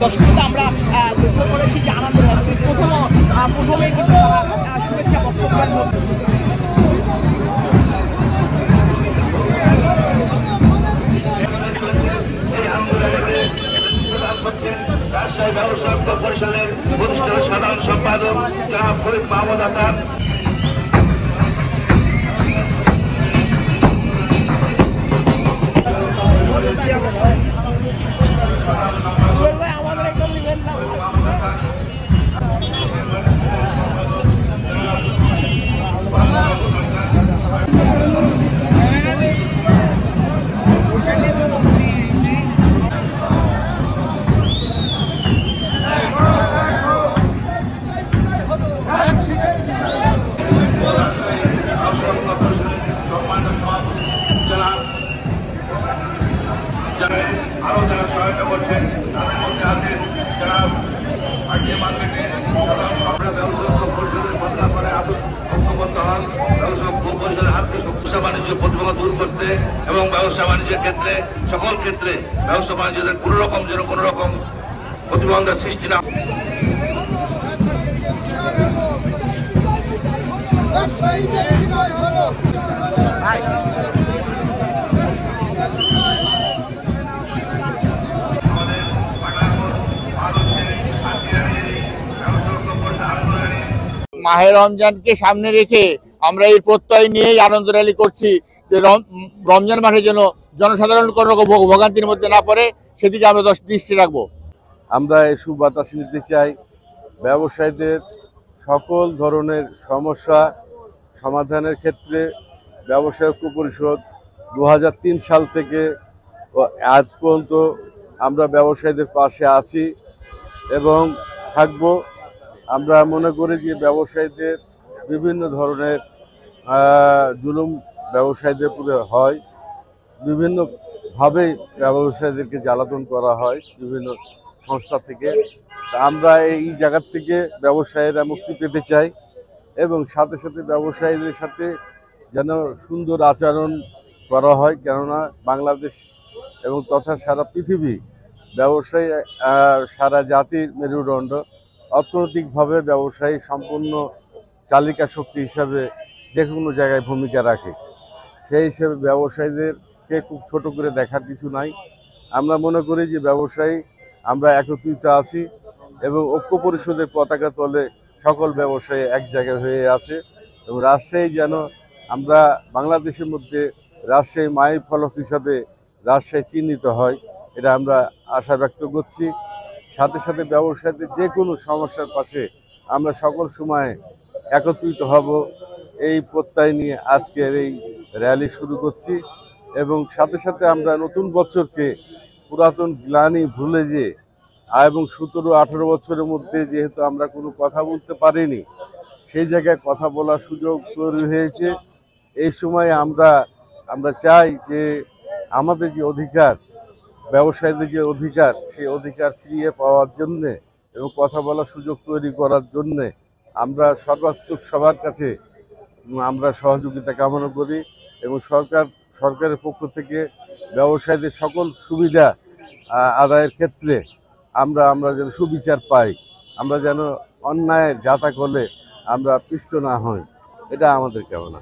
দর্শকদের আমরা লক্ষ্য করেছি যে আনন্দ প্রথমে কিন্তু শুভেচ্ছা বক্তব্য রাজশাহী ব্যবসায়িক পরিষদের প্রতিষ্ঠাতা সাধারণ সম্পাদক জনাব ফরিদ মাহমুদ হাসান। আরো যারা সহায়তা করছেন তাদের মধ্যে আছেন যারা ব্যবসা বাণিজ্য প্রতিবন্ধ দূর করতে এবং ব্যবসা বাণিজ্যের ক্ষেত্রে সকল ক্ষেত্রে ব্যবসা বাণিজ্যের কোনো রকম প্রতিবন্ধের সৃষ্টি না। মাহে রমজানকে সামনে রেখে আমরা এই প্রত্যয় নিয়েই আনন্দ র্যালি করছি যে রমজান মাসে যেন জনসাধারণ কোনো রকম ভোগান্তির মধ্যে না পড়ে, সেদিকে আমরা দৃষ্টি রাখবো। আমরা এই সুবাতাস নিতে চাই, ব্যবসায়ীদের সকল ধরনের সমস্যা সমাধানের ক্ষেত্রে ব্যবসায়ী ঐক্য পরিষদ 2003 সাল থেকে আজ পর্যন্ত আমরা ব্যবসায়ীদের পাশে আছি এবং থাকব। আমরা মনে করি যে ব্যবসায়ীদের বিভিন্ন ধরনের জুলুম ব্যবসায়ীদের উপরে হয়, বিভিন্নভাবেই ব্যবসায়ীদেরকে জ্বালাতন করা হয় বিভিন্ন সংস্থা থেকে। আমরা এই জায়গার থেকে ব্যবসায়ীরা মুক্তি পেতে চাই এবং সাথে সাথে ব্যবসায়ীদের সাথে যেন সুন্দর আচরণ করা হয়, কেননা বাংলাদেশ এবং তথা সারা পৃথিবী ব্যবসায়ী সারা জাতির মেরুদণ্ড। অর্থনৈতিকভাবে ব্যবসায়ী সম্পূর্ণ চালিকা শক্তি হিসাবে যে কোনো জায়গায় ভূমিকা রাখে। সেই হিসেবে ব্যবসায়ীদেরকে খুব ছোট করে দেখার কিছু নাই। আমরা মনে করি যে ব্যবসায়ী আমরা একত্রিত আছি এবং ঐক্য পরিষদের পতাকা তলে সকল ব্যবসায়ী এক জায়গায় হয়ে আছে এবং রাজশাহী যেন আমরা বাংলাদেশের মধ্যে রাজশাহী মাইল ফলক হিসাবে রাজশাহী চিহ্নিত হয়, এটা আমরা আশা ব্যক্ত করছি। সাথে সাথে ব্যবসায়ীদের যে কোনো সমস্যার পাশে আমরা সকল সময় একত্রিত হব, এই প্রত্যয় নিয়ে আজকের এই র্যালি শুরু করছি এবং সাথে সাথে আমরা নতুন বছরকে পুরাতন গ্লানি ভুলে যে এবং 17-18 বছরের মধ্যে যেহেতু আমরা কোনো কথা বলতে পারিনি, সেই জায়গায় কথা বলার সুযোগ তৈরি হয়েছে। এই সময় আমরা চাই যে আমাদের যে অধিকার, ব্যবসায়ীদের যে অধিকার, সেই অধিকার ফিরিয়ে পাওয়ার জন্যে এবং কথা বলার সুযোগ তৈরি করার জন্যে আমরা সর্বাত্মক সবার কাছে আমরা সহযোগিতা কামনা করি এবং সরকারের পক্ষ থেকে ব্যবসায়ীদের সকল সুবিধা আদায়ের ক্ষেত্রে আমরা যেন সুবিচার পাই, আমরা যেন অন্যায় যাতা করলে আমরা পিষ্ট না হই, এটা আমাদের কামনা।